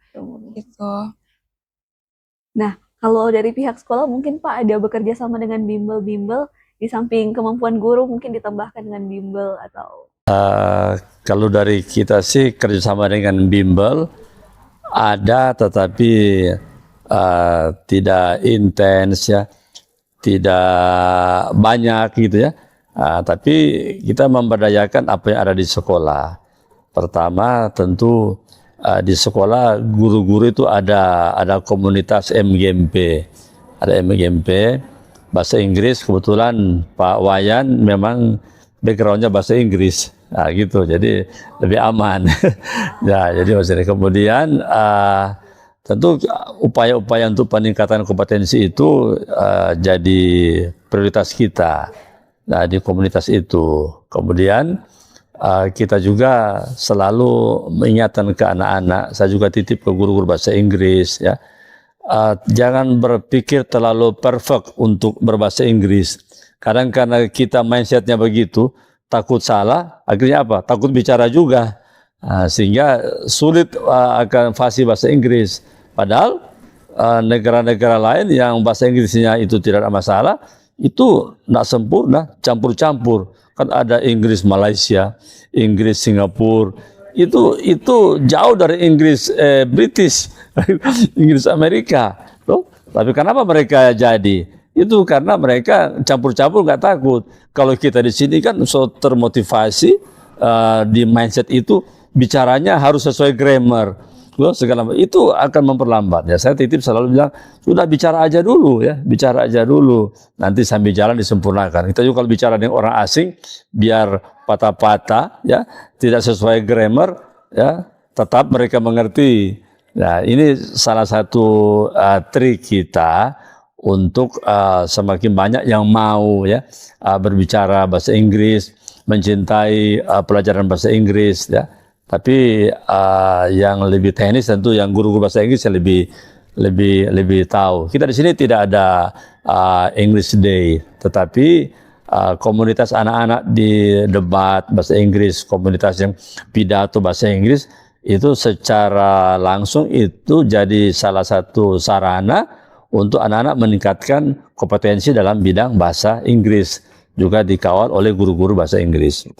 Gitu. kalau dari pihak sekolah mungkin Pak ada bekerja sama dengan bimbel-bimbel di samping kemampuan guru mungkin ditambahkan dengan bimbel atau Kalau dari kita sih kerjasama dengan bimbel ada, tetapi tidak intens ya, tidak banyak gitu ya. Tapi kita memberdayakan apa yang ada di sekolah. Pertama tentu di sekolah guru-guru itu ada komunitas MGMP, ada MGMP bahasa Inggris. Kebetulan Pak Wayan memang backgroundnya bahasa Inggris, gitu, jadi lebih aman. Ya, jadi maksudnya kemudian tentu upaya-upaya untuk peningkatan kompetensi itu jadi prioritas kita di komunitas itu. Kemudian kita juga selalu mengingatkan ke anak-anak, saya juga titip ke guru-guru bahasa Inggris ya, jangan berpikir terlalu perfect untuk berbahasa Inggris. Kadang karena kita mindsetnya begitu, takut salah, akhirnya apa? Takut bicara juga. Sehingga sulit akan fasih bahasa Inggris. Padahal negara-negara lain yang bahasa Inggrisnya itu tidak ada masalah, itu tidak sempurna, campur-campur. Kan ada Inggris Malaysia, Inggris Singapura, itu jauh dari Inggris British, Inggris Amerika. Loh? Tapi kenapa mereka jadi? Itu karena mereka campur-campur, nggak takut. Kalau kita di sini kan so termotivasi di mindset itu bicaranya harus sesuai grammar. Loh, segala itu akan memperlambat. Ya, saya titip selalu bilang, sudah bicara aja dulu ya, bicara aja dulu. Nanti sambil jalan disempurnakan. Kita juga kalau bicara dengan orang asing, biar patah-patah ya, tidak sesuai grammar ya, tetap mereka mengerti. Nah, ini salah satu trik kita untuk semakin banyak yang mau ya berbicara bahasa Inggris, mencintai pelajaran bahasa Inggris ya. Tapi yang lebih teknis tentu yang guru-guru bahasa Inggris yang lebih tahu. Kita di sini tidak ada English Day, tetapi komunitas anak-anak di debat bahasa Inggris, komunitas yang pidato bahasa Inggris itu secara langsung itu jadi salah satu sarana untuk anak-anak meningkatkan kompetensi dalam bidang bahasa Inggris, juga dikawal oleh guru-guru bahasa Inggris.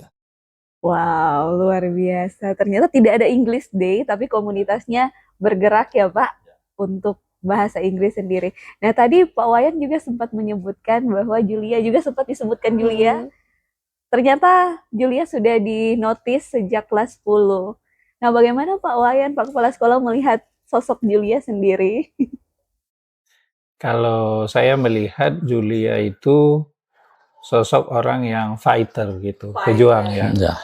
Wow, luar biasa. Ternyata tidak ada English Day, tapi komunitasnya bergerak ya Pak untuk bahasa Inggris sendiri. Nah tadi Pak Wayan juga sempat menyebutkan bahwa Julia juga sempat disebutkan Julia. Ternyata Julia sudah dinotis sejak kelas 10. Nah bagaimana Pak Wayan, Pak Kepala Sekolah melihat sosok Julia sendiri? Kalau saya melihat Julia itu sosok orang yang fighter gitu, pejuang ya. Ya.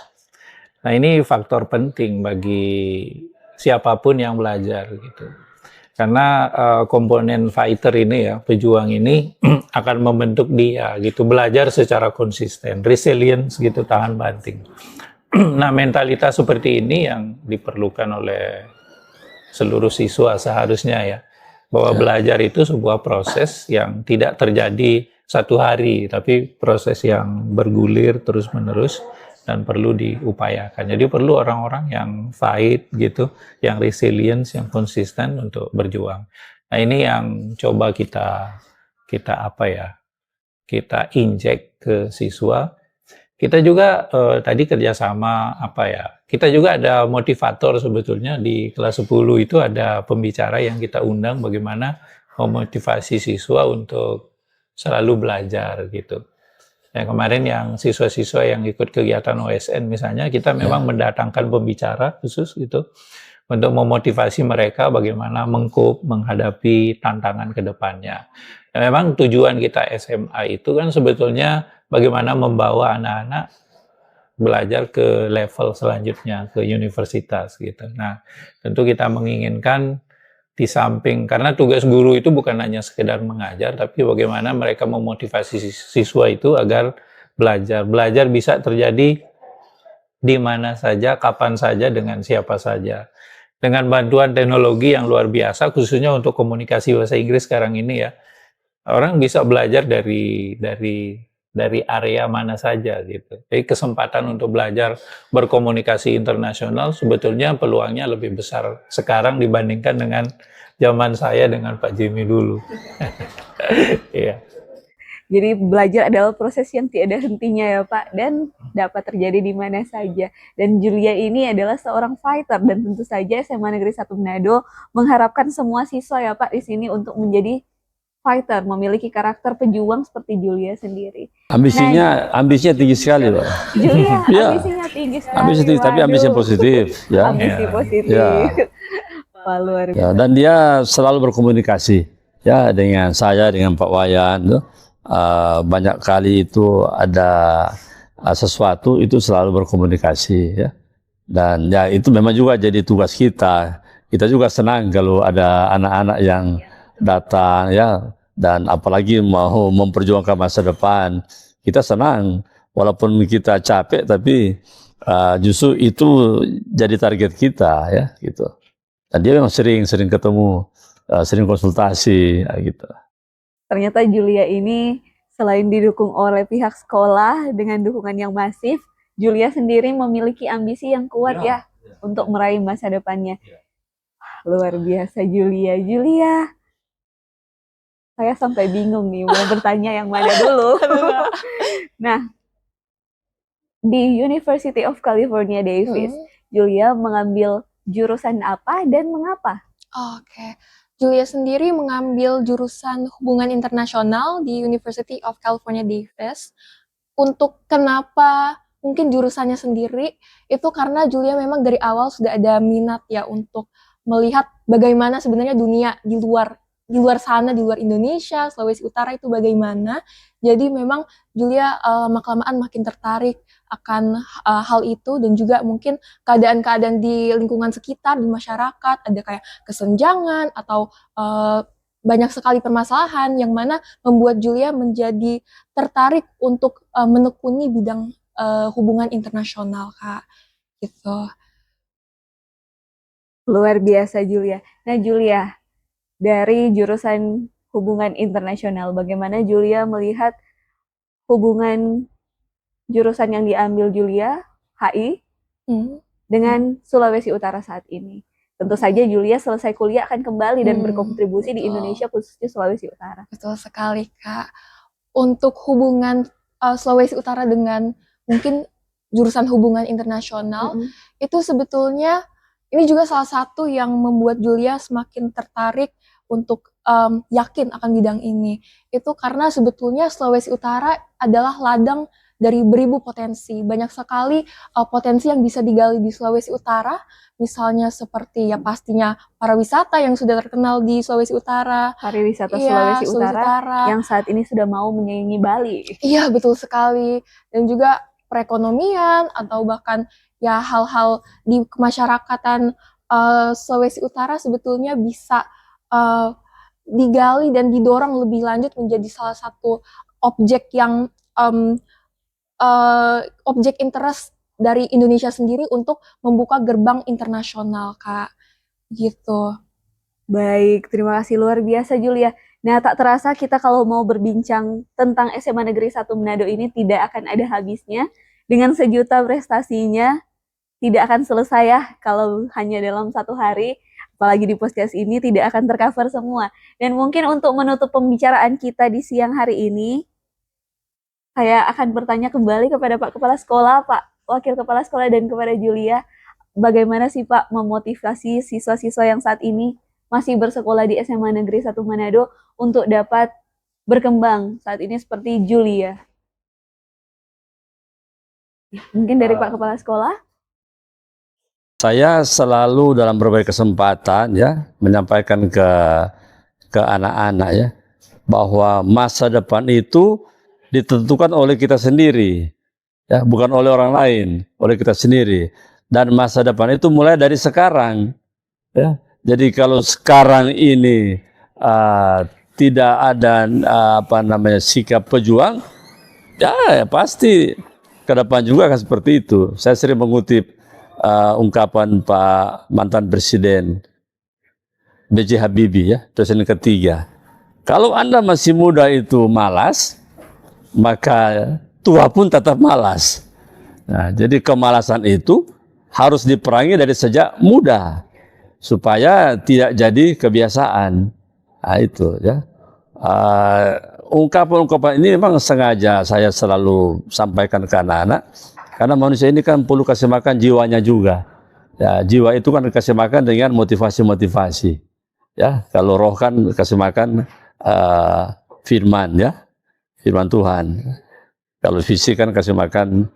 Nah ini faktor penting bagi siapapun yang belajar gitu. Karena komponen fighter ini ya, pejuang ini akan membentuk dia gitu, belajar secara konsisten, resilience gitu, tahan banting. Nah mentalitas seperti ini yang diperlukan oleh seluruh siswa seharusnya ya. Bahwa belajar itu sebuah proses yang tidak terjadi satu hari, tapi proses yang bergulir terus-menerus dan perlu diupayakan. Jadi perlu orang-orang yang fight gitu, yang resilience, yang konsisten untuk berjuang. Nah ini yang coba kita injek ke siswa. Kita juga tadi kerjasama kita juga ada motivator sebetulnya di kelas 10 itu ada pembicara yang kita undang bagaimana memotivasi siswa untuk selalu belajar gitu. Ya, kemarin yang siswa-siswa yang ikut kegiatan OSN misalnya kita memang mendatangkan pembicara khusus gitu untuk memotivasi mereka bagaimana menghadapi tantangan ke depannya. Ya, memang tujuan kita SMA itu kan sebetulnya bagaimana membawa anak-anak belajar ke level selanjutnya, ke universitas gitu. Nah, tentu kita menginginkan di samping, karena tugas guru itu bukan hanya sekedar mengajar, tapi bagaimana mereka memotivasi siswa itu agar belajar. Belajar bisa terjadi di mana saja, kapan saja, dengan siapa saja. Dengan bantuan teknologi yang luar biasa, khususnya untuk komunikasi bahasa Inggris sekarang ini ya, orang bisa belajar dari area mana saja gitu. Jadi kesempatan untuk belajar berkomunikasi internasional sebetulnya peluangnya lebih besar sekarang dibandingkan dengan zaman saya dengan Pak Jimmy dulu. Iya. Jadi belajar adalah proses yang tiada hentinya ya Pak, dan dapat terjadi di mana saja. Dan Julia ini adalah seorang fighter, dan tentu saja SMA Negeri 1 Manado mengharapkan semua siswa ya Pak di sini untuk menjadi fighter, memiliki karakter pejuang seperti Julia sendiri. Ambisinya tinggi sekali loh. Julia Ya. ambisinya tinggi sekali. Ambisi tinggi, tapi ambisi yang positif ya. Ambisi Ya. positif. Ya. Wah, luar Ya, biasa. dan dia selalu berkomunikasi ya dengan saya, dengan Pak Wayan tuh. Banyak kali itu ada sesuatu itu selalu berkomunikasi ya. Dan ya itu memang juga jadi tugas kita. Kita juga senang kalau ada anak-anak yang datang ya, dan apalagi mau memperjuangkan masa depan. Kita senang walaupun kita capek, tapi justru itu jadi target kita ya gitu. Dan dia memang sering ketemu, sering konsultasi gitu. Ternyata Julia ini selain didukung oleh pihak sekolah dengan dukungan yang masif, Julia sendiri memiliki ambisi yang kuat ya untuk meraih masa depannya. Luar biasa Julia. Julia, saya sampai bingung nih mau bertanya yang mana dulu. Nah, di University of California Davis, Julia mengambil jurusan apa dan mengapa? Oke. Julia sendiri mengambil jurusan hubungan internasional di University of California Davis. Untuk kenapa mungkin jurusannya sendiri, itu karena Julia memang dari awal sudah ada minat ya untuk melihat bagaimana sebenarnya dunia di luar sana, di luar Indonesia, Sulawesi Utara itu bagaimana. Jadi memang Julia lama-kelamaan makin tertarik akan hal itu, dan juga mungkin keadaan-keadaan di lingkungan sekitar, di masyarakat, ada kayak kesenjangan atau banyak sekali permasalahan yang mana membuat Julia menjadi tertarik untuk menekuni bidang hubungan internasional, Kak. Gitu. Luar biasa Julia. Nah Julia, dari jurusan hubungan internasional, bagaimana Julia melihat hubungan jurusan yang diambil Julia, HI, dengan Sulawesi Utara saat ini? Tentu saja Julia selesai kuliah akan kembali dan berkontribusi di Indonesia, khususnya Sulawesi Utara. Betul sekali, Kak. Untuk hubungan Sulawesi Utara dengan mungkin jurusan hubungan internasional, itu sebetulnya ini juga salah satu yang membuat Julia semakin tertarik untuk yakin akan bidang ini. Itu karena sebetulnya Sulawesi Utara adalah ladang dari beribu potensi. Banyak sekali potensi yang bisa digali di Sulawesi Utara, misalnya seperti ya pastinya pariwisata yang sudah terkenal di Sulawesi Utara. Pariwisata Sulawesi Utara yang saat ini sudah mau menyaingi Bali. Iya, betul sekali. Dan juga perekonomian atau bahkan ya hal-hal di kemasyarakatan Sulawesi Utara sebetulnya bisa digali dan didorong lebih lanjut menjadi salah satu objek yang objek interest dari Indonesia sendiri untuk membuka gerbang internasional, Kak. Gitu. Baik, terima kasih luar biasa Julia. Nah, tak terasa kita kalau mau berbincang tentang SMA Negeri 1 Manado ini tidak akan ada habisnya. Dengan sejuta prestasinya, tidak akan selesai ya kalau hanya dalam satu hari. Apalagi di podcast ini tidak akan tercover semua. Dan mungkin untuk menutup pembicaraan kita di siang hari ini, saya akan bertanya kembali kepada Pak Kepala Sekolah, Pak Wakil Kepala Sekolah, dan kepada Julia. Bagaimana sih Pak memotivasi siswa-siswa yang saat ini masih bersekolah di SMA Negeri 1 Manado untuk dapat berkembang saat ini seperti Julia? Mungkin dari Pak Kepala Sekolah? Saya selalu dalam berbagai kesempatan ya menyampaikan ke anak-anak ya bahwa masa depan itu ditentukan oleh kita sendiri ya, bukan oleh orang lain, oleh kita sendiri. Dan masa depan itu mulai dari sekarang ya. Jadi kalau sekarang ini tidak ada sikap pejuang, ya pasti ke depan juga akan seperti itu. Saya sering mengutip ungkapan Pak mantan Presiden B.J. Habibie ya, Presiden ketiga. Kalau Anda masih muda itu malas, maka tua pun tetap malas. Nah, jadi kemalasan itu harus diperangi dari sejak muda supaya tidak jadi kebiasaan. Nah, itu ya. Ungkapan-ungkapan ini memang sengaja saya selalu sampaikan ke anak-anak. Karena manusia ini kan perlu kasih makan jiwanya juga. Ya, jiwa itu kan kasih makan dengan motivasi-motivasi. Ya, kalau roh kan kasih makan firman ya, firman Tuhan. Kalau fisik kan kasih makan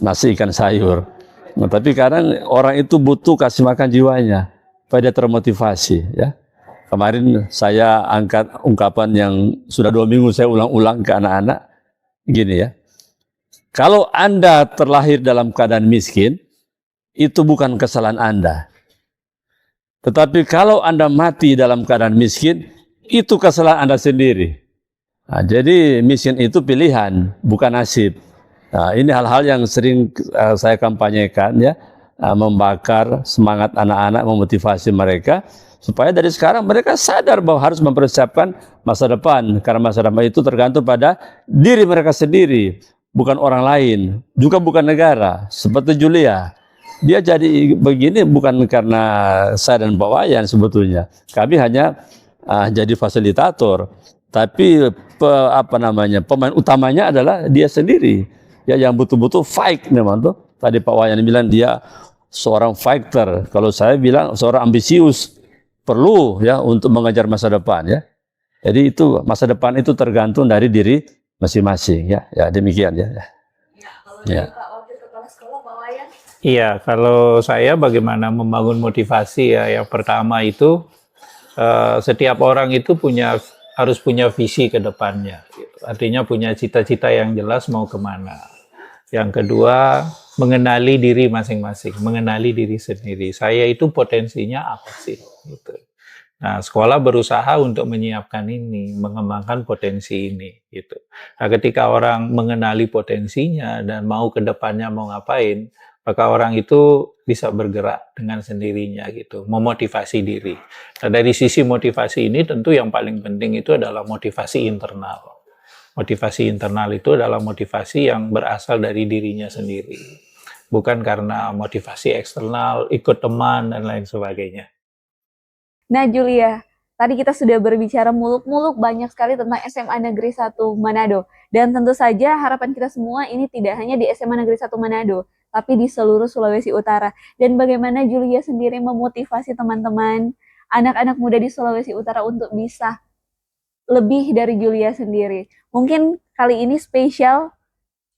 nasi ikan sayur. Nah, tapi kadang orang itu butuh kasih makan jiwanya supaya dia termotivasi. Ya, kemarin saya angkat ungkapan yang sudah 2 minggu saya ulang-ulang ke anak-anak, gini ya. Kalau Anda terlahir dalam keadaan miskin, itu bukan kesalahan Anda. Tetapi kalau Anda mati dalam keadaan miskin, itu kesalahan Anda sendiri. Nah, jadi miskin itu pilihan, bukan nasib. Nah, ini hal-hal yang sering saya kampanyekan ya, membakar semangat anak-anak, memotivasi mereka, supaya dari sekarang mereka sadar bahwa harus mempersiapkan masa depan. Karena masa depan itu tergantung pada diri mereka sendiri. bukan orang lain, juga bukan negara. Seperti Julia, dia jadi begini bukan karena saya dan Pak Wayan sebetulnya. Kami hanya jadi fasilitator, tapi pemain utamanya adalah dia sendiri. Ya, yang betul-betul fight memang tuh. Tadi Pak Wayan bilang dia seorang fighter. Kalau saya bilang seorang ambisius, perlu ya untuk mengejar masa depan ya. Jadi itu masa depan itu tergantung dari diri masing-masing ya. Ya demikian ya. Ya. Iya, kalau saya bagaimana membangun motivasi ya. Yang pertama itu setiap orang itu harus punya visi ke depannya. Gitu. Artinya punya cita-cita yang jelas mau kemana. Yang kedua, mengenali diri masing-masing, mengenali diri sendiri. Saya itu potensinya apa sih? Gitu. Nah, sekolah berusaha untuk menyiapkan ini, mengembangkan potensi ini. Gitu. Nah, ketika orang mengenali potensinya dan mau ke depannya mau ngapain, maka orang itu bisa bergerak dengan sendirinya gitu, memotivasi diri. Nah, dari sisi motivasi ini tentu yang paling penting itu adalah motivasi internal. Motivasi internal itu adalah motivasi yang berasal dari dirinya sendiri. Bukan karena motivasi eksternal, ikut teman, dan lain sebagainya. Nah Julia, tadi kita sudah berbicara muluk-muluk banyak sekali tentang SMA Negeri 1 Manado. Dan tentu saja harapan kita semua ini tidak hanya di SMA Negeri 1 Manado, tapi di seluruh Sulawesi Utara. Dan bagaimana Julia sendiri memotivasi teman-teman, anak-anak muda di Sulawesi Utara untuk bisa lebih dari Julia sendiri. Mungkin kali ini spesial,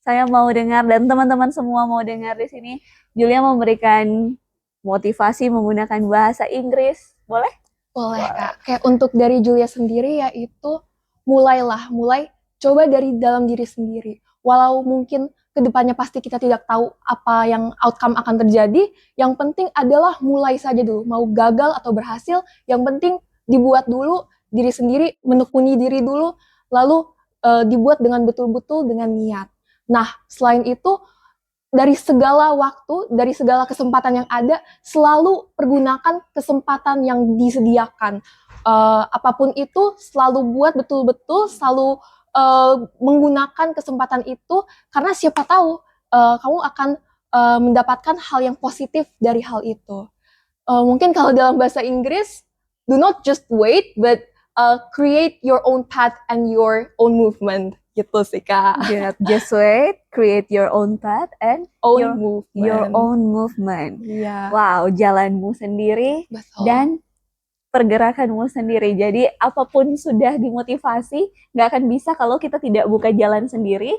saya mau dengar dan teman-teman semua mau dengar di sini. Julia memberikan motivasi menggunakan bahasa Inggris, boleh? Boleh Kak. Kayak untuk dari Julia sendiri yaitu mulai coba dari dalam diri sendiri. Walau mungkin kedepannya pasti kita tidak tahu apa yang outcome akan terjadi, yang penting adalah mulai saja dulu. Mau gagal atau berhasil, yang penting dibuat dulu diri sendiri, menekuni diri dulu, lalu dibuat dengan betul-betul dengan niat. Nah, selain itu, dari segala waktu, dari segala kesempatan yang ada, selalu pergunakan kesempatan yang disediakan. Apapun itu, selalu buat betul-betul, selalu menggunakan kesempatan itu, karena siapa tahu kamu akan mendapatkan hal yang positif dari hal itu. Mungkin kalau dalam bahasa Inggris, do not just wait, but create your own path and your own movement. Gitu sih Kak. Just wait, create your own path and your own movement. Iya. Wow, jalanmu sendiri Betul. dan pergerakanmu sendiri. Jadi apapun sudah dimotivasi, nggak akan bisa kalau kita tidak buka jalan sendiri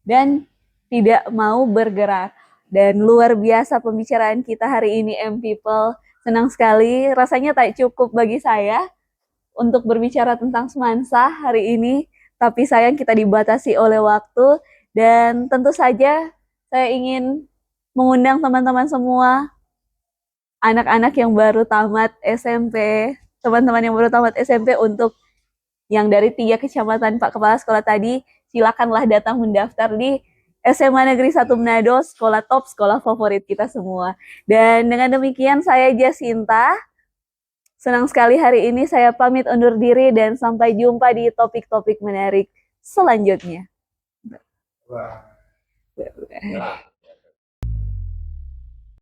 dan tidak mau bergerak. Dan luar biasa pembicaraan kita hari ini, M-People. Senang sekali, rasanya tak cukup bagi saya untuk berbicara tentang Semansa hari ini. Tapi sayang kita dibatasi oleh waktu. Dan tentu saja saya ingin mengundang teman-teman semua, anak-anak yang baru tamat SMP, teman-teman yang baru tamat SMP untuk yang dari 3 kecamatan Pak Kepala Sekolah tadi, silakanlah datang mendaftar di SMA Negeri 1 Manado, sekolah top, sekolah favorit kita semua. Dan dengan demikian saya Jacinta. Senang sekali hari ini saya pamit undur diri dan sampai jumpa di topik-topik menarik selanjutnya. Wah.